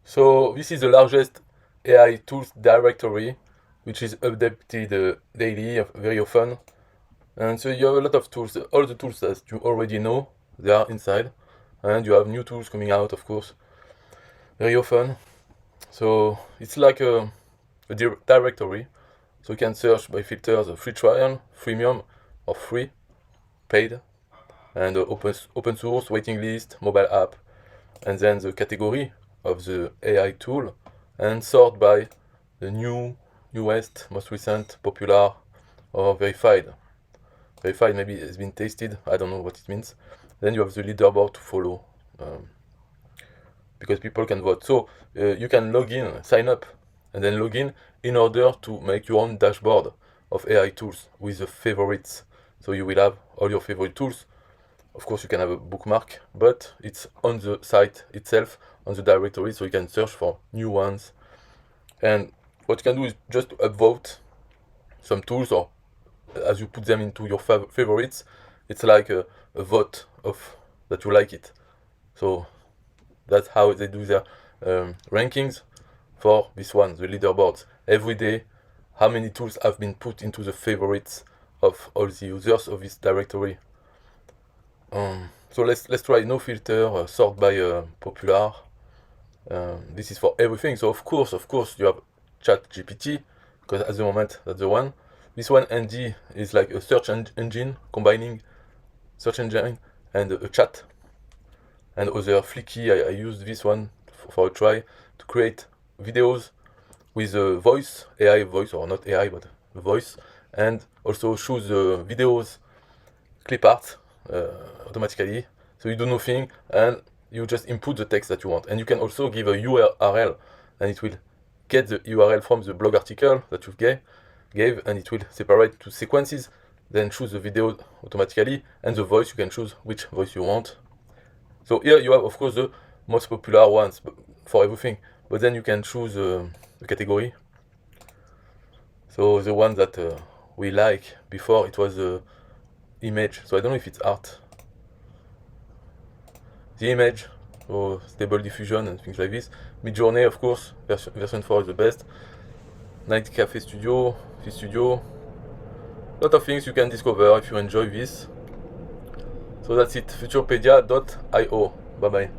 So this is the largest AI tools directory, which is updated daily, very often. And so you have a lot of tools, all the tools that you already know, they are inside. And you have new tools coming out, of course, very often. So it's like a directory. So you can search by filters free trial, freemium, or free, paid, and open source, waiting list, mobile app, and then the category of the AI tool, and sort by the newest, most recent, popular, or verified. Verified maybe has been tasted, I don't know what it means. Then you have the leaderboard to follow, because people can vote. So you can log in, sign up, and then log in order to make your own dashboard of AI tools with the favorites. So you will have all your favorite tools. Of course, you can have a bookmark, but it's on the site itself, on the directory, so you can search for new ones. And what you can do is just upvote some tools, or as you put them into your favorites, it's like a vote of that you like it. So that's how they do their rankings for this one, the leaderboards. Every day, how many tools have been put into the favorites of all the users of this directory. So let's try no filter, sort by popular. This is for everything. So of course you have ChatGPT, because at the moment that's the one. This one ND is like a search engine combining search engine and a chat. And other Flicky, I used this one for a try to create videos with a voice, AI voice, or not AI but voice, and also choose the videos clip art automatically. So you do nothing and you just input the text that you want. And you can also give a URL, and it will get the URL from the blog article that you gave, and it will separate to sequences, then choose the video automatically, and the voice, you can choose which voice you want. So here you have, of course, the most popular ones for everything, but then you can choose the category. So the one that we like, before it was image, so I don't know if it's art. The image, or stable diffusion and things like this. Midjourney, of course, version 4 is the best. Night Cafe Studio, V-Studio. A lot of things you can discover if you enjoy this. So that's it, futurepedia.io. Bye bye.